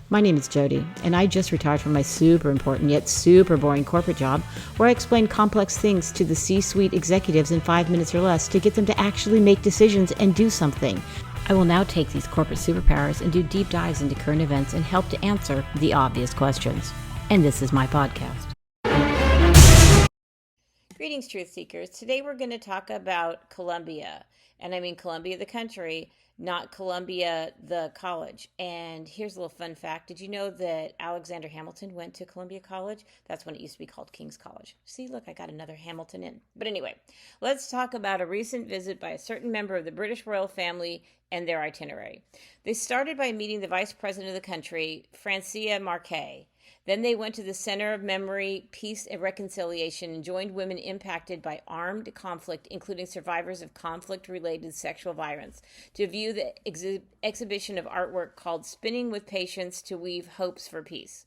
My name is Jody, and I just retired from my super important yet super boring corporate job where I explain complex things to the C-suite executives in 5 minutes or less to get them to actually make decisions and do something. I will now take these corporate superpowers and do deep dives into current events and help to answer the obvious questions. And this is my podcast. Greetings, truth seekers. Today we're going to talk about Colombia. And I mean Colombia, the country, not Columbia, the college. And here's a little fun fact. Did you know that Alexander Hamilton went to Columbia College? That's when it used to be called King's College. See, look, I got another Hamilton in. But anyway, let's talk about a recent visit by a certain member of the British royal family and their itinerary. They started by meeting the vice president of the country, Francia Marquet. Then they went to the Center of Memory, Peace, and Reconciliation and joined women impacted by armed conflict, including survivors of conflict-related sexual violence, to view the exhibition of artwork called Spinning with Patience to Weave Hopes for Peace.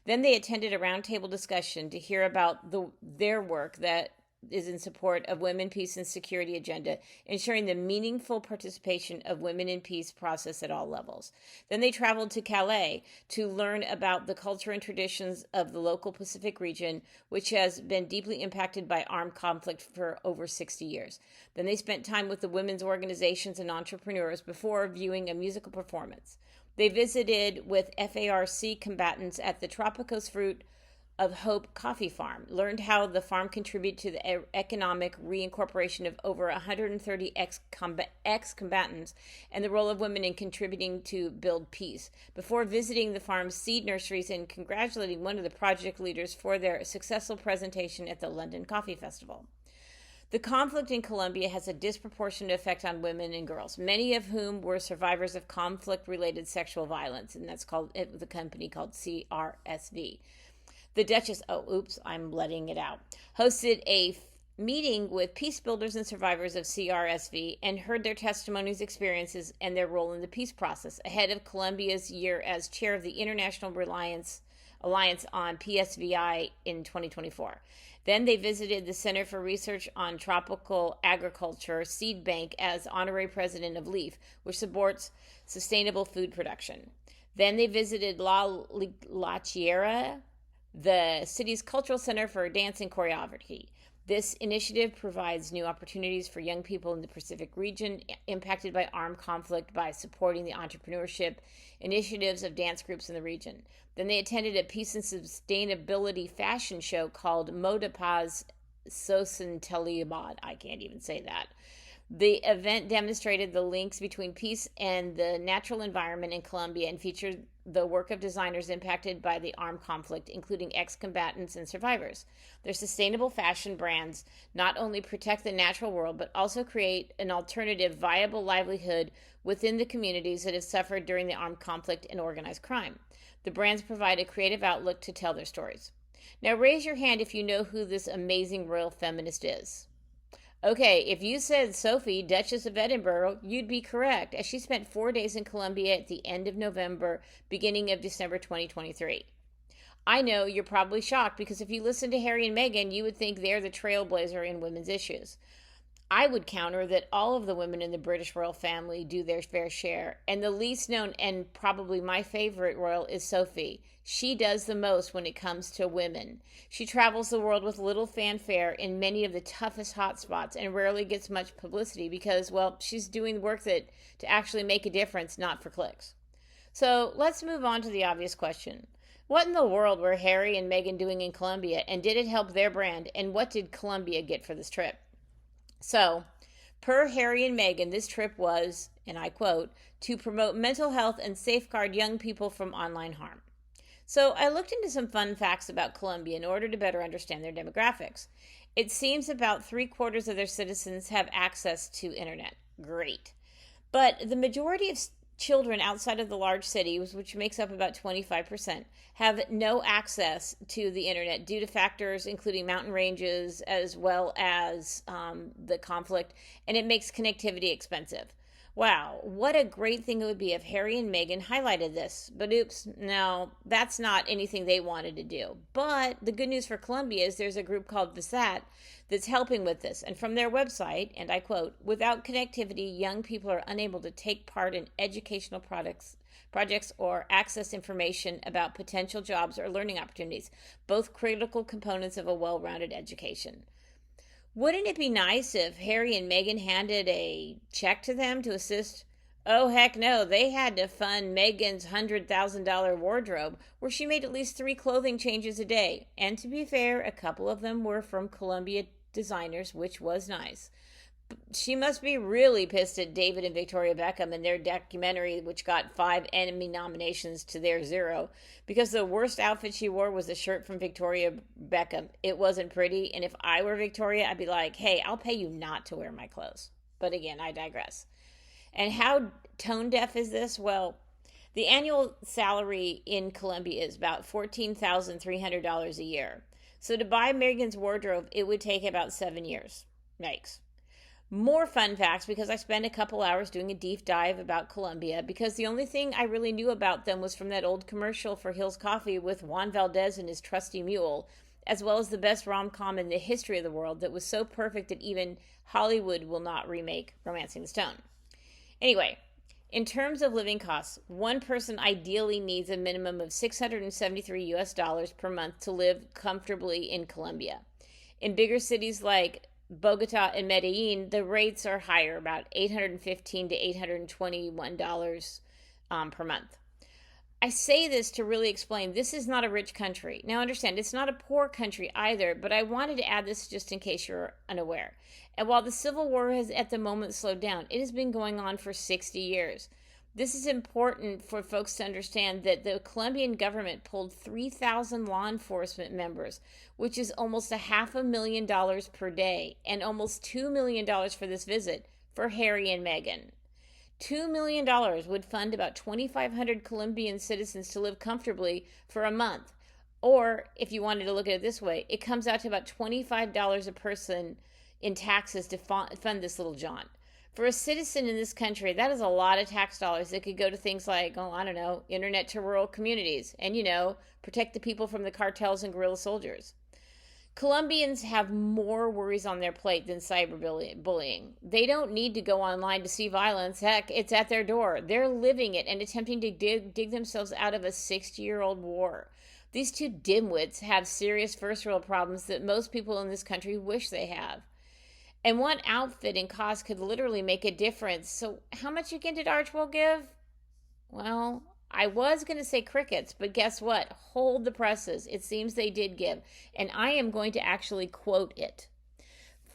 Then they attended a roundtable discussion to hear about their work that is in support of women, peace, and security agenda, ensuring the meaningful participation of women in peace process at all levels. Then they traveled to Calais to learn about the culture and traditions of the local Pacific region, which has been deeply impacted by armed conflict for over 60 years. Then they spent time with the women's organizations and entrepreneurs before viewing a musical performance. They visited with FARC combatants at the Tropicos Fruit of Hope Coffee Farm, learned how the farm contributed to the economic reincorporation of over 130 ex-combatants and the role of women in contributing to build peace, before visiting the farm's seed nurseries and congratulating one of the project leaders for their successful presentation at the London Coffee Festival. The conflict in Colombia has a disproportionate effect on women and girls, many of whom were survivors of conflict-related sexual violence, and that's called the company called CRSV. The Duchess, I'm letting it out, hosted a meeting with peace builders and survivors of CRSV and heard their testimonies, experiences, and their role in the peace process ahead of Colombia's year as chair of the International Alliance on PSVI in 2024. Then they visited the Center for Research on Tropical Agriculture, Seed Bank, as honorary president of LEAF, which supports sustainable food production. Then they visited La Tierra, the city's cultural center for dance and choreography. This initiative provides new opportunities for young people in the Pacific region impacted by armed conflict by supporting the entrepreneurship initiatives of dance groups in the region. Then they attended a peace and sustainability fashion show called Moda Paz Sostenibilidad. I can't even say that. The event demonstrated the links between peace and the natural environment in Colombia and featured the work of designers impacted by the armed conflict, including ex-combatants and survivors. Their sustainable fashion brands not only protect the natural world, but also create an alternative, viable livelihood within the communities that have suffered during the armed conflict and organized crime. The brands provide a creative outlook to tell their stories. Now raise your hand if you know who this amazing royal feminist is. Okay, if you said Sophie, Duchess of Edinburgh, you'd be correct, as she spent 4 days in Colombia at the end of November, beginning of December 2023. I know you're probably shocked because if you listen to Harry and Meghan, you would think they're the trailblazer in women's issues. I would counter that all of the women in the British royal family do their fair share, and the least known and probably my favorite royal is Sophie. She does the most when it comes to women. She travels the world with little fanfare in many of the toughest hotspots and rarely gets much publicity because, well, she's doing work to actually make a difference, not for clicks. So let's move on to the obvious question. What in the world were Harry and Meghan doing in Colombia, and did it help their brand, and what did Colombia get for this trip? So, per Harry and Meghan, this trip was, and I quote, to promote mental health and safeguard young people from online harm. So I looked into some fun facts about Colombia in order to better understand their demographics. It seems about 3/4 of their citizens have access to internet. Great. But the majority of children outside of the large cities, which makes up about 25%, have no access to the internet due to factors including mountain ranges as well as the conflict, and it makes connectivity expensive. Wow, what a great thing it would be if Harry and Meghan highlighted this. But oops, no, that's not anything they wanted to do. But the good news for Colombia is there's a group called VSAT that's helping with this. And from their website, and I quote, without connectivity, young people are unable to take part in educational projects or access information about potential jobs or learning opportunities, both critical components of a well-rounded education. Wouldn't it be nice if Harry and Meghan handed a check to them to assist? Oh, heck no. They had to fund Meghan's $100,000 wardrobe, where she made at least 3 clothing changes a day. And to be fair, a couple of them were from Colombia designers, which was nice. She must be really pissed at David and Victoria Beckham and their documentary, which got 5 Emmy nominations to their 0, because the worst outfit she wore was a shirt from Victoria Beckham. It wasn't pretty, and if I were Victoria, I'd be like, hey, I'll pay you not to wear my clothes. But again, I digress. And how tone deaf is this? Well, the annual salary in Colombia is about $14,300 a year. So to buy Meghan's wardrobe, it would take about 7 years. Yikes. More fun facts, because I spent a couple hours doing a deep dive about Colombia, because the only thing I really knew about them was from that old commercial for Hill's Coffee with Juan Valdez and his trusty mule, as well as the best rom-com in the history of the world that was so perfect that even Hollywood will not remake Romancing the Stone. Anyway, in terms of living costs, one person ideally needs a minimum of $673 per month to live comfortably in Colombia. In bigger cities like Bogota and Medellin, the rates are higher, about $815 to $821 per month. I say this to really explain this is not a rich country. Now understand, it's not a poor country either, but I wanted to add this just in case you're unaware. And while the Civil War has at the moment slowed down, it has been going on for 60 years. This is important for folks to understand that the Colombian government pulled 3,000 law enforcement members, which is almost $500,000 per day, and almost $2 million for this visit for Harry and Meghan. $2 million would fund about 2,500 Colombian citizens to live comfortably for a month. Or, if you wanted to look at it this way, it comes out to about $25 a person in taxes to fund this little jaunt. For a citizen in this country, that is a lot of tax dollars that could go to things like, internet to rural communities and, protect the people from the cartels and guerrilla soldiers. Colombians have more worries on their plate than cyberbullying. They don't need to go online to see violence. Heck, it's at their door. They're living it and attempting to dig themselves out of a 60-year-old war. These two dimwits have serious first-world problems that most people in this country wish they have. And one outfit and cost could literally make a difference. So how much again did Archwell give? Well, I was going to say crickets, but guess what? Hold the presses. It seems they did give. And I am going to actually quote it.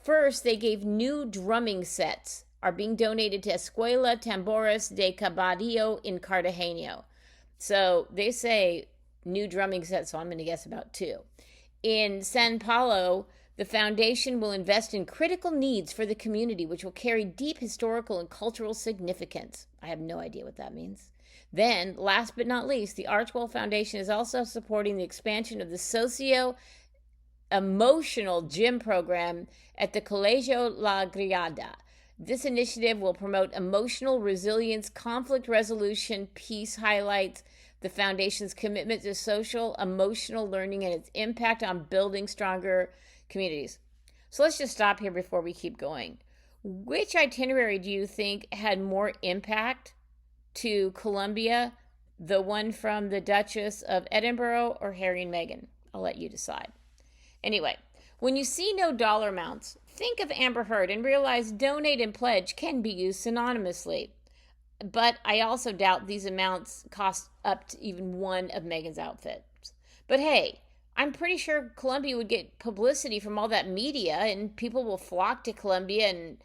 First, they gave new drumming sets are being donated to Escuela Tambores de Cabadillo in Cartagena. So they say new drumming sets, so I'm going to guess about 2. In San Paulo, the foundation will invest in critical needs for the community, which will carry deep historical and cultural significance. I have no idea what that means. Then, last but not least, the Archwell Foundation is also supporting the expansion of the socio-emotional gym program at the Colegio La Griada. This initiative will promote emotional resilience, conflict resolution, peace, highlights the foundation's commitment to social, emotional learning and its impact on building stronger communities. So let's just stop here before we keep going. Which itinerary do you think had more impact to Colombia, the one from the Duchess of Edinburgh or Harry and Meghan? I'll let you decide. Anyway, when you see no dollar amounts, think of Amber Heard and realize donate and pledge can be used synonymously. But I also doubt these amounts cost up to even one of Meghan's outfits. But hey, I'm pretty sure Colombia would get publicity from all that media and people will flock to Colombia and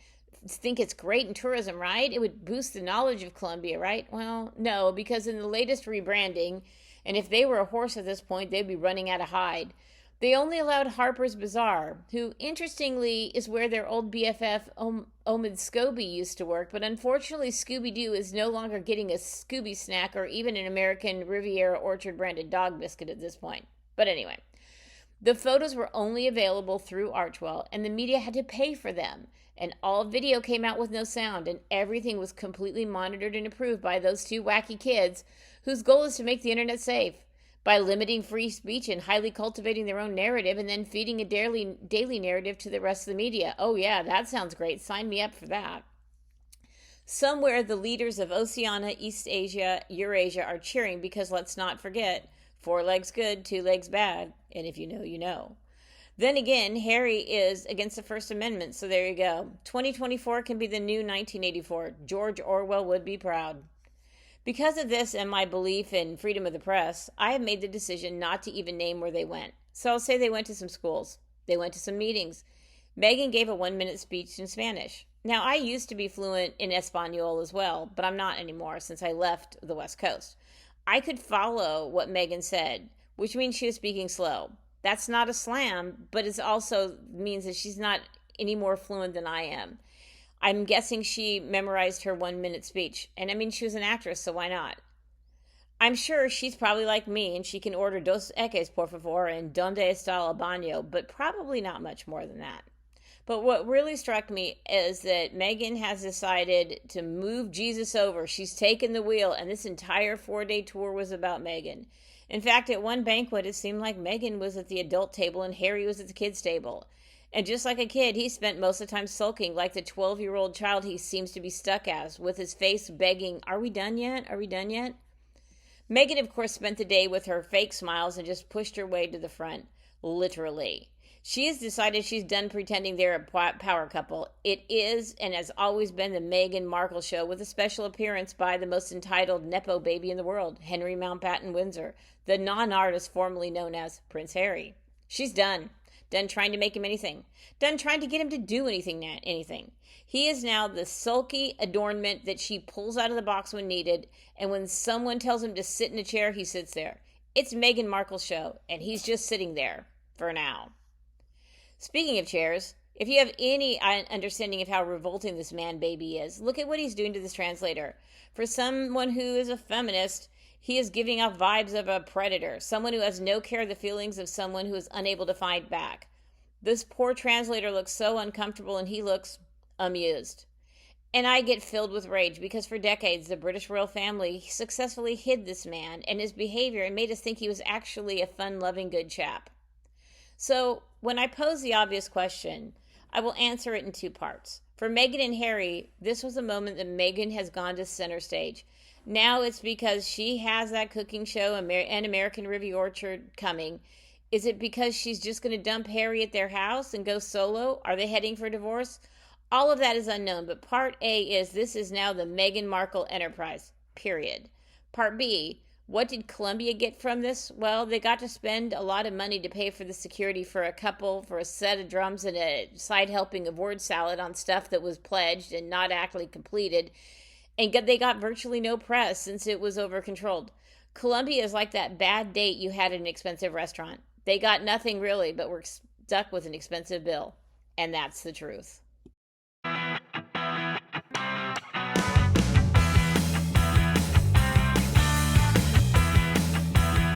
think it's great in tourism, right? It would boost the knowledge of Colombia, right? Well, no, because in the latest rebranding, and if they were a horse at this point, they'd be running out of hide. They only allowed Harper's Bazaar, who interestingly is where their old BFF Omid Scobie used to work, but unfortunately Scooby-Doo is no longer getting a Scooby snack or even an American Riviera Orchard branded dog biscuit at this point. But anyway, the photos were only available through Archwell, and the media had to pay for them. And all video came out with no sound, and everything was completely monitored and approved by those 2 wacky kids whose goal is to make the internet safe by limiting free speech and highly cultivating their own narrative and then feeding a daily narrative to the rest of the media. Oh yeah, that sounds great. Sign me up for that. Somewhere the leaders of Oceania, East Asia, Eurasia are cheering because let's not forget, 4 legs good, 2 legs bad, and if you know, you know. Then again, Harry is against the First Amendment, so there you go. 2024 can be the new 1984. George Orwell would be proud. Because of this and my belief in freedom of the press, I have made the decision not to even name where they went. So I'll say they went to some schools. They went to some meetings. Meghan gave a 1-minute speech in Spanish. Now, I used to be fluent in Espanol as well, but I'm not anymore since I left the West Coast. I could follow what Meghan said, which means she was speaking slow. That's not a slam, but it also means that she's not any more fluent than I am. I'm guessing she memorized her 1-minute speech. And I mean, she was an actress, so why not? I'm sure she's probably like me and she can order dos equis, por favor, and donde está el baño, but probably not much more than that. But what really struck me is that Meghan has decided to move Jesus over. She's taken the wheel, and this entire 4-day tour was about Meghan. In fact, at one banquet, it seemed like Meghan was at the adult table and Harry was at the kids' table. And just like a kid, he spent most of the time sulking like the 12-year-old child he seems to be stuck as, with his face begging, "Are we done yet? Are we done yet?" Meghan, of course, spent the day with her fake smiles and just pushed her way to the front, literally. She has decided she's done pretending they're a power couple. It is and has always been the Meghan Markle show, with a special appearance by the most entitled Nepo baby in the world, Henry Mountbatten Windsor, the non-artist formerly known as Prince Harry. She's done. Done trying to make him anything. Done trying to get him to do anything. He is now the sulky adornment that she pulls out of the box when needed, and when someone tells him to sit in a chair, he sits there. It's Meghan Markle's show, and he's just sitting there for now. Speaking of chairs, if you have any understanding of how revolting this man baby is, look at what he's doing to this translator. For someone who is a feminist, he is giving off vibes of a predator, someone who has no care of the feelings of someone who is unable to fight back. This poor translator looks so uncomfortable, and he looks amused. And I get filled with rage because for decades the British royal family successfully hid this man and his behavior and made us think he was actually a fun-loving good chap. So when I pose the obvious question, I will answer it in 2 parts. For Meghan and Harry, this was a moment that Meghan has gone to center stage. Now it's because she has that cooking show and American Review Orchard coming. Is it because she's just going to dump Harry at their house and go solo? Are they heading for divorce? All of that is unknown, but part A is this is now the Meghan Markle enterprise, period. Part B, what did Colombia get from this? Well, they got to spend a lot of money to pay for the security for a couple, for a set of drums and a side helping of word salad on stuff that was pledged and not actually completed. And they got virtually no press since it was over-controlled. Colombia is like that bad date you had at an expensive restaurant. They got nothing really, but were stuck with an expensive bill. And that's the truth.